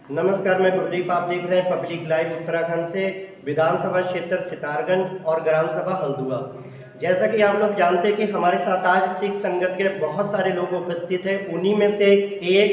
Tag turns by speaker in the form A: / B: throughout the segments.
A: नमस्कार, मैं गुरदीप। आप देख रहे हैं पब्लिक लाइव उत्तराखंड से, विधानसभा क्षेत्र सितारगंज और ग्राम सभा हल्दुआ। जैसा कि आप लोग जानते हैं कि हमारे साथ आज सिख संगत के बहुत सारे लोग उपस्थित हैं। उन्हीं में से एक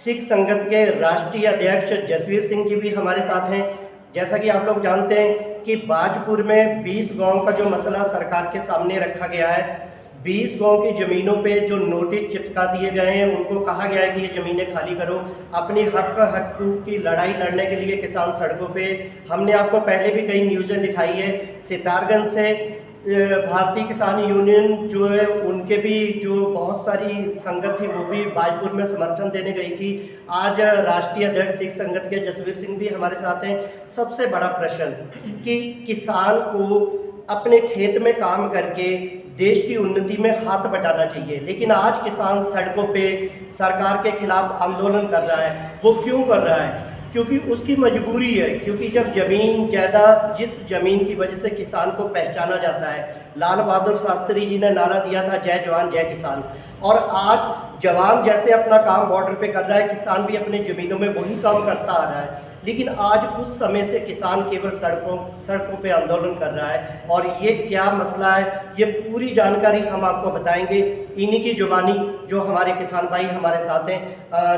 A: सिख संगत के राष्ट्रीय अध्यक्ष जसवीर सिंह जी भी हमारे साथ हैं। जैसा कि आप लोग जानते हैं कि बाजपुर में 20 गांव का जो मसला सरकार के सामने रखा गया है, 20 गांव की ज़मीनों पे जो नोटिस चिपका दिए गए हैं, उनको कहा गया है कि ये ज़मीनें खाली करो। अपनी हकूक़ की लड़ाई लड़ने के लिए किसान सड़कों पे। हमने आपको पहले भी कई न्यूज़ें दिखाई है। सितारगंज से भारतीय किसान यूनियन जो है, उनके भी जो बहुत सारी संगत थी, वो भी बाजपुर में समर्थन देने गई थी। आज राष्ट्रीय अध्यक्ष सिख संगत के जसवीर सिंह भी हमारे साथ हैं। सबसे बड़ा प्रश्न कि किसान को अपने खेत में काम करके देश की उन्नति में हाथ बटाना चाहिए, लेकिन आज किसान सड़कों पे सरकार के खिलाफ आंदोलन कर रहा है। वो क्यों कर रहा है? क्योंकि उसकी मजबूरी है। क्योंकि जब जमीन जायदाद, जिस जमीन की वजह से किसान को पहचाना जाता है, लाल बहादुर शास्त्री जी ने नारा दिया था, जय जवान जय किसान। और आज जवान जैसे अपना काम बॉर्डर पे कर रहा है, किसान भी अपनी ज़मीनों में वही काम करता आ रहा है। लेकिन आज कुछ समय से किसान केवल सड़कों पे आंदोलन कर रहा है। और ये क्या मसला है, ये पूरी जानकारी हम आपको बताएंगे इन्हीं की जुबानी, जो हमारे किसान भाई हमारे साथ हैं।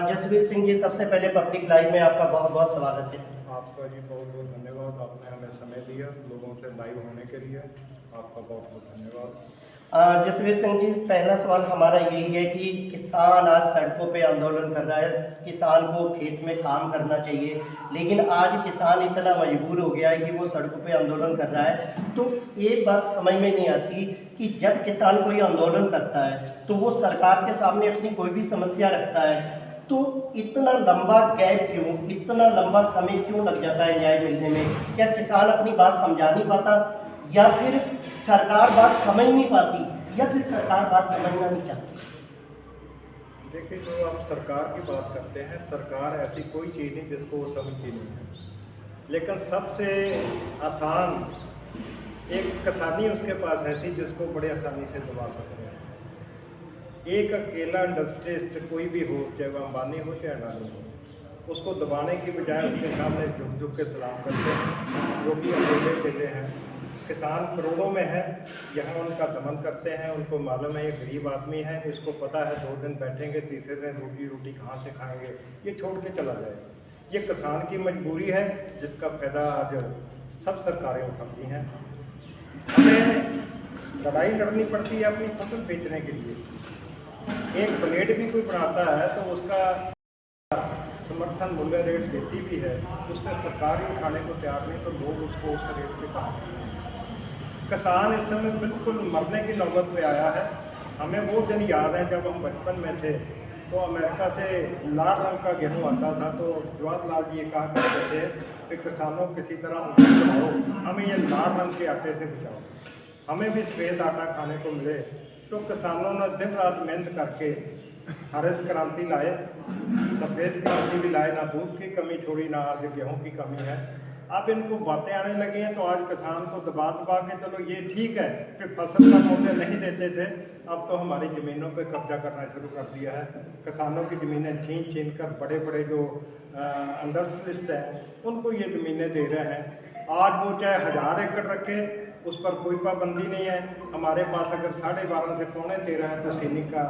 A: जसवीर सिंह जी, सबसे पहले पब्लिक लाइव में आपका बहुत बहुत स्वागत है।
B: आपका जी बहुत बहुत धन्यवाद। आपने हमें समय दिया लोगों से लाइव होने के लिए, आपका बहुत बहुत धन्यवाद।
A: जसवीर सिंह जी, पहला सवाल हमारा यही है कि किसान आज सड़कों पे आंदोलन कर रहा है। किसान को खेत में काम करना चाहिए, लेकिन आज किसान इतना मजबूर हो गया है कि वो सड़कों पे आंदोलन कर रहा है। तो एक बात समझ में नहीं आती कि जब किसान कोई आंदोलन करता है तो वो सरकार के सामने अपनी कोई भी समस्या रखता है, तो इतना लंबा गैप क्यों, इतना लंबा समय क्यों लग जाता है न्याय मिलने में? क्या किसान अपनी बात समझा नहीं पाता, या फिर सरकार बात समझ नहीं पाती, या फिर सरकार बात समझना नहीं चाहती?
B: देखिए, जो आप सरकार की बात करते हैं, सरकार ऐसी कोई चीज़ नहीं जिसको वो समझती नहीं है। लेकिन सबसे आसान एक किसानी उसके पास ऐसी जिसको बड़े आसानी से दबा सकते हैं। एक अकेला इंडस्ट्रिस्ट कोई भी हो, चाहे वो अंबानी हो चाहे अडानी हो, उसको दबाने की बजाय उसके सामने झुक झुक के सलाम करते हैं, जो कि अकेले अकेले हैं। किसान करोड़ों में है, यहाँ उनका दमन करते हैं। उनको मालूम है ये गरीब आदमी है, इसको पता है 2 दिन बैठेंगे, तीसरे दिन रोटी कहाँ से खाएंगे, ये छोड़ के चला जाएगा। ये किसान की मजबूरी है, जिसका फ़ायदा आज सब सरकारें उठाती हैं। हमें लड़ाई लड़नी पड़ती है अपनी फसल बेचने के लिए। एक ब्लेड भी कोई बनाता है तो उसका समर्थन मूल्य रेट देती भी है, उसमें सरकार ही उठाने को तैयार नहीं, तो लोग उसको उस रेट पे कहाँ। किसान इस समय बिल्कुल मरने की नौबत पे आया है। हमें वो दिन याद है जब हम बचपन में थे, तो अमेरिका से लाल रंग का गेहूँ आता था, तो जवाहरलाल जी ये कहा करते थे कि किसानों किसी तरह उनको बनाओ, हमें ये लाल रंग के आटे से बचाओ, हमें भी सफ़ेद आटा खाने को मिले। तो किसानों ने दिन रात मेहनत करके हरित क्रांति लाए, सफ़ेद क्रांति भी लाए। ना दूध की कमी छोड़ी, ना आज गेहूँ की कमी है। अब इनको बातें आने लगी हैं, तो आज किसान को दबा के, चलो ये ठीक है कि फसल का मूल्य नहीं देते थे, अब तो हमारी ज़मीनों पे कब्जा करना शुरू कर दिया है। किसानों की ज़मीनें छीन कर बड़े बड़े जो इंडस्ट्रियलिस्ट हैं, उनको ये ज़मीनें दे रहे हैं। आज वो चाहे 1000 एकड़ रखे, उस पर कोई पाबंदी नहीं है। हमारे पास अगर 12.5 से 13.25 है तो सीलिंग का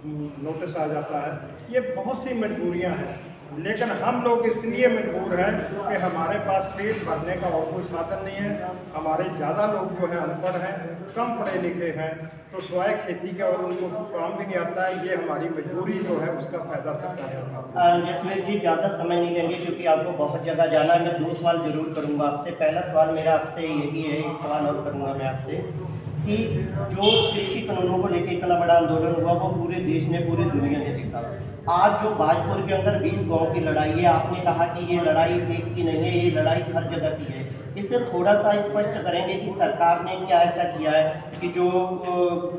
B: नोटिस आ जाता है। ये बहुत सी मजबूरियां हैं, लेकिन हम लोग इसलिए मजबूर हैं कि हमारे पास पेट भरने का और कोई साधन नहीं है। हमारे ज़्यादा लोग जो है अनपढ़ हैं, कम पढ़े लिखे हैं, तो स्वाय खेती का और उनको काम भी नहीं आता है। ये हमारी मजबूरी जो है, उसका फ़ायदा सरकार उठाती है।
A: जसवीर जी, ज़्यादा समय नहीं लेंगे क्योंकि आपको बहुत जगह जाना है। मैं 2 सवाल जरूर करूँगा आपसे। पहला सवाल मेरा आपसे यही है, एक सवाल और करूँगा मैं आपसे कि जो कृषि कानूनों को लेकर इतना बड़ा आंदोलन हुआ, वो पूरे देश ने, पूरी दुनिया ने देखा। आज जो बाजपुर के अंदर 20 गाँव की लड़ाई है, आपने कहा कि ये लड़ाई एक की नहीं है, ये लड़ाई हर जगह की है। इससे थोड़ा सा स्पष्ट करेंगे कि सरकार ने क्या ऐसा किया है कि जो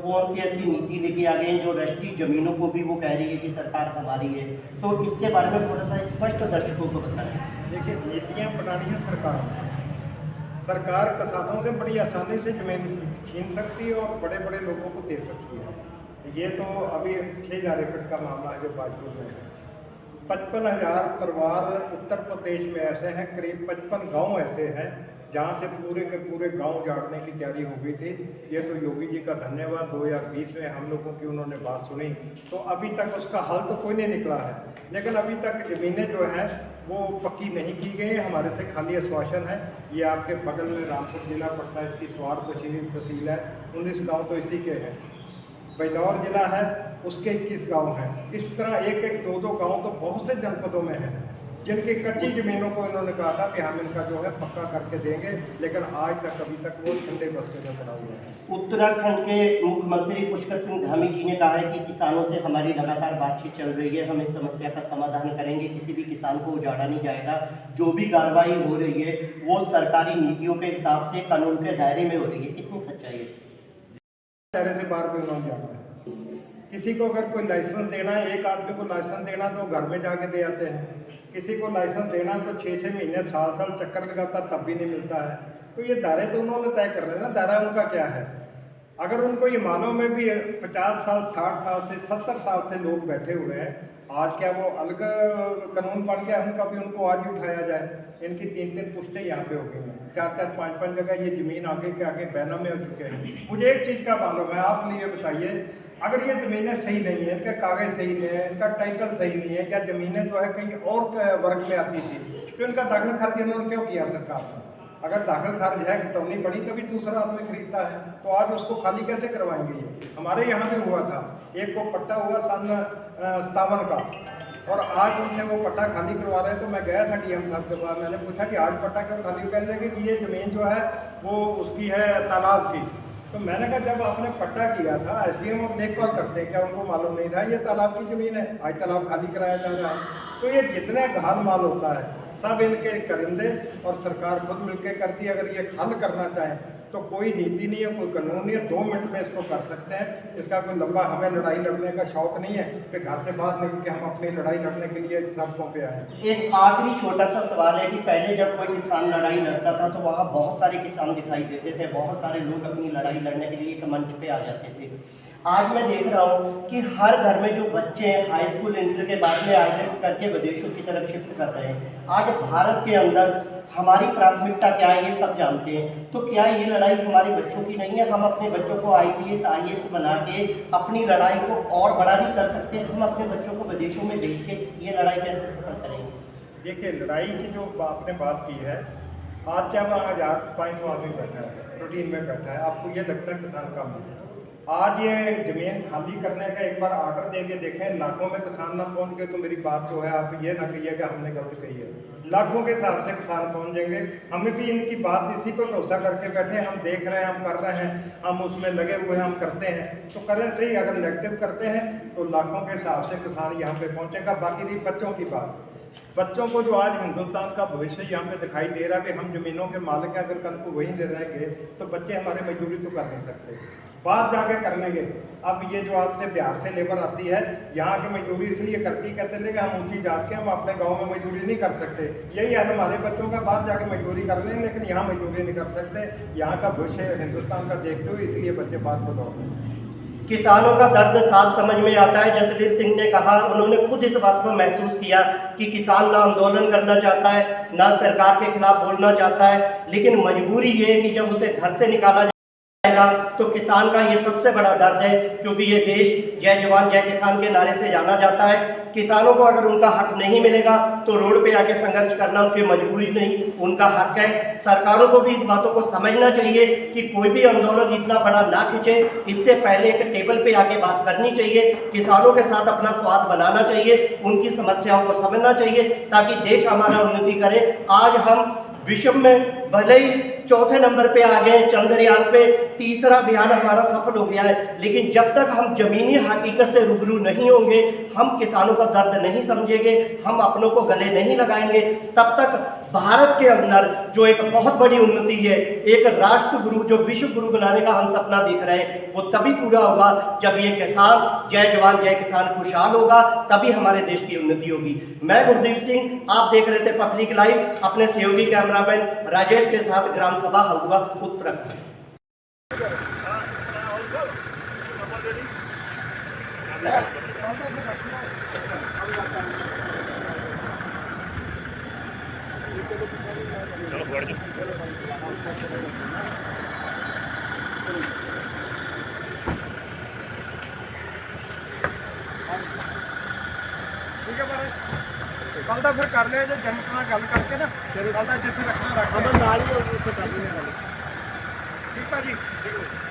A: कौन सी ऐसी नीति लेके आ गए जो राष्ट्रीय जमीनों को भी वो कह रही है कि सरकार हमारी है? तो इसके बारे में थोड़ा सा स्पष्ट दर्शकों को बताएं।
B: देखिए, नीतियाँ बनानी है सरकार ने। सरकार किसानों से बड़ी आसानी से जमीन छीन सकती है और बड़े बड़े लोगों को दे सकती है। ये तो अभी 6000 एकड़ का मामला है जो बाजपुर में है। 55,000 परिवार उत्तर प्रदेश में ऐसे हैं, करीब 55 गांव ऐसे हैं जहां से पूरे के पूरे गांव उजाड़ने की तैयारी हो गई थी। ये तो योगी जी का धन्यवाद, 2020 में हम लोगों की उन्होंने बात सुनी, तो अभी तक उसका हल तो कोई नहीं निकला है। लेकिन अभी तक ज़मीनें जो हैं वो पक्की नहीं की गई, हमारे से खाली आश्वासन है। ये आपके बगल में रामपुर जिला पड़ता है, इसकी स्वार तहसील है, 19 गाँव तो इसी के हैं। बिजनौर जिला है, उसके 21 गांव हैं। इस तरह एक एक दो दो गांव तो बहुत से जनपदों में हैं जिनकी कच्ची ज़मीनों को इन्होंने कहा था कि हम इनका जो है पक्का करके देंगे, लेकिन आज तक अभी तक वो ठंडे बस्ते में पड़ा हुआ है।
A: उत्तराखंड के मुख्यमंत्री पुष्कर सिंह धामी जी ने कहा है कि किसानों से हमारी लगातार बातचीत चल रही है, हम इस समस्या का समाधान करेंगे, किसी भी किसान को उजाड़ा नहीं जाएगा, जो भी कार्रवाई हो रही है वो सरकारी नीतियों के हिसाब से कानून के दायरे में हो रही है। कितनी सच्चाई है?
B: दायरे से बाहर भी उन्होंने जाना है। किसी को अगर कोई लाइसेंस देना है, एक आदमी को लाइसेंस देना तो घर में जाके दे आते हैं, किसी को लाइसेंस देना तो 6-6 महीने साल चक्कर लगाता तब भी नहीं मिलता है। तो ये दायरे तो उन्होंने तय कर रहे हैं ना, दायरा उनका क्या है। अगर उनको ये मालूम है भी 50 साल 60 साल से 70 साल से लोग बैठे हुए हैं, आज क्या वो अलग कानून बन गया उनका भी, उनको आज ही उठाया जाए। इनकी 3-3 पुश्तें यहाँ पे हो गई हैं, 4-4 5-5 जगह ये ज़मीन आगे के आगे बैनामे हो चुके हैं। मुझे एक चीज़ का मालूम है, आप लिए बताइए, अगर ये ज़मीनें सही नहीं है, इनके कागज़ सही नहीं है, इनका टाइटल सही नहीं है, या ज़मीनें जो है कहीं और वर्ग में आती थी, तो इनका दाखिल खारिज इन्होंने क्यों किया सरकार ने? अगर दाखिल खारिज है, खतौनी पड़ी, तभी दूसरा आदमी खरीदता है, तो आज उसको खाली कैसे करवाएंगे? ये हमारे यहाँ भी हुआ था, एक को पट्टा हुआ सन 57 का, और आज उनसे वो पट्टा खाली करवा रहे हैं। तो मैं गया था डीएम साहब के पास, मैंने पूछा कि आज पट्टा क्यों खाली? कहने लगे कि ये ज़मीन जो है वो उसकी है तालाब की। तो मैंने कहा जब आपने पट्टा किया था, एसडीएम अब देखभाल करते हैं, क्या उनको मालूम नहीं था ये तालाब की ज़मीन है? आज तालाब खाली कराया जा रहा है। तो ये जितने घाल माल होता है सब इनके करिंदे और सरकार खुद मिलकर करती है। अगर ये हल करना चाहें तो कोई नीति नहीं है, कोई कानून नहीं है, 2 मिनट में इसको कर सकते हैं। इसका कोई लंबा हमें लड़ाई लड़ने का शौक नहीं है कि घर से बाहर निकल के हम अपनी लड़ाई लड़ने के लिए सड़कों पे आए।
A: एक आखिरी छोटा सा सवाल है कि पहले जब कोई किसान लड़ाई लड़ता था तो वहाँ बहुत सारे किसान दिखाई देते थे, बहुत सारे लोग अपनी लड़ाई लड़ने के लिए एक मंच पे आ जाते थे। आज मैं देख रहा हूँ कि हर घर में जो बच्चे हैं हाई स्कूल इंटर के बाद में IELTS करके विदेशों की तरफ शिफ्ट कर रहे हैं। आज भारत के अंदर हमारी प्राथमिकता क्या है ये सब जानते हैं, तो क्या ये लड़ाई हमारे बच्चों की नहीं है? हम अपने बच्चों को IPS IAS बना के अपनी लड़ाई को और बड़ा नहीं कर सकते? हम अपने बच्चों को विदेशों में देख के ये लड़ाई कैसे सफल करेंगे?
B: देखिए, लड़ाई की जो आपने बात की है, आज क्या 1500 आदमी बैठा है, रूटीन में बैठा है, आपको ये लगता है किसान कम है? आज ये ज़मीन खाली करने का एक बार ऑर्डर दे के देखें, लाखों में किसान ना पहुंच गए तो मेरी बात जो है आप ये ना कहिएगा हमने गलत कही है। लाखों के हिसाब से किसान पहुंच जाएंगे। हमें भी इनकी बात इसी पर भरोसा करके बैठे, हम देख रहे हैं, हम कर रहे हैं, हम उसमें लगे हुए हैं, हम करते हैं, तो करें सही। अगर नेगेटिव करते हैं तो लाखों के हिसाब से किसान यहाँ पे पहुँचेगा। बाकी रही बच्चों की बात, बच्चों को जो आज हिंदुस्तान का भविष्य यहाँ पे दिखाई दे रहा है कि हम ज़मीनों के मालिक हैं, अगर कल को वहीं ले रहेंगे तो बच्चे हमारे मजदूरी तो कर नहीं सकते, बाहर जाके कर लेंगे। अब ये जो आपसे बिहार से लेबर आती है, यहाँ की मजदूरी इसलिए करती, कहते हैं कि हम ऊंची जात के, हम अपने गांव में मजदूरी नहीं कर सकते। यही है हमारे बच्चों का, बाहर जाके मजदूरी कर लें, लेकिन यहाँ मजदूरी नहीं कर सकते। यहाँ का भविष्य हिंदुस्तान का देखते हुए इसलिए बच्चे बात को दौड़ते हैं।
A: किसानों का दर्द साफ समझ में आता है। जसवीर सिंह ने कहा, उन्होंने खुद इस बात को महसूस किया कि किसान ना आंदोलन करना चाहता है, ना सरकार के खिलाफ बोलना चाहता है, लेकिन मजबूरी ये है कि जब उसे घर से निकाला जाएगा तो किसान का ये सबसे बड़ा दर्द है, क्योंकि ये देश जय जवान जय किसान के नारे से जाना जाता है। किसानों को अगर उनका हक नहीं मिलेगा तो रोड पे आके संघर्ष करना उनकी मजबूरी नहीं, उनका हक है। सरकारों को भी इन बातों को समझना चाहिए कि कोई भी आंदोलन इतना बड़ा ना खींचे, इससे पहले एक टेबल पे आके बात करनी चाहिए, किसानों के साथ अपना स्वाद बनाना चाहिए, उनकी समस्याओं को समझना चाहिए, ताकि देश हमारा उन्नति करे। आज हम विश्व में भले ही 4थे नंबर पे आ गए, चंद्रयान पे 3रा अभियान हमारा सफल हो गया है, लेकिन जब तक हम जमीनी हकीकत से रूबरू नहीं होंगे, हम किसानों का दर्द नहीं समझेंगे, हम अपनों को गले नहीं लगाएंगे, तब तक भारत के अंदर जो एक बहुत बड़ी उन्नति है, एक राष्ट्र गुरु जो विश्व गुरु बनाने का हम सपना देख रहे हैं, वो तभी पूरा होगा जब ये किसान जय जवान जय किसान खुशहाल होगा, तभी हमारे देश की उन्नति होगी। मैं गुरदीप सिंह, आप देख रहे थे पब्लिक लाइव, अपने सहयोगी कैमरामैन राजेश के साथ, ग्राम सभा हल्द्वानी उत्तराखंड।
B: ਠੀਕ ਹੈ ਪਰ ਕੱਲ ਦਾ ਫਿਰ ਕਰ ਲਿਆ ਜੇ ਜਨਤਾ ਨਾਲ ਗੱਲ ਕਰਕੇ ਨਾ ਕੱਲ ਦਾ ਜਿੱਥੇ ਰੱਖਣਾ ਰੱਖ ਨਾਲ ਹੀ ਉੱਥੇ ਕਰ ਲੈਣੇ ਗੱਲ ਠੀਕ ਭਾਜੀ ਠੀਕ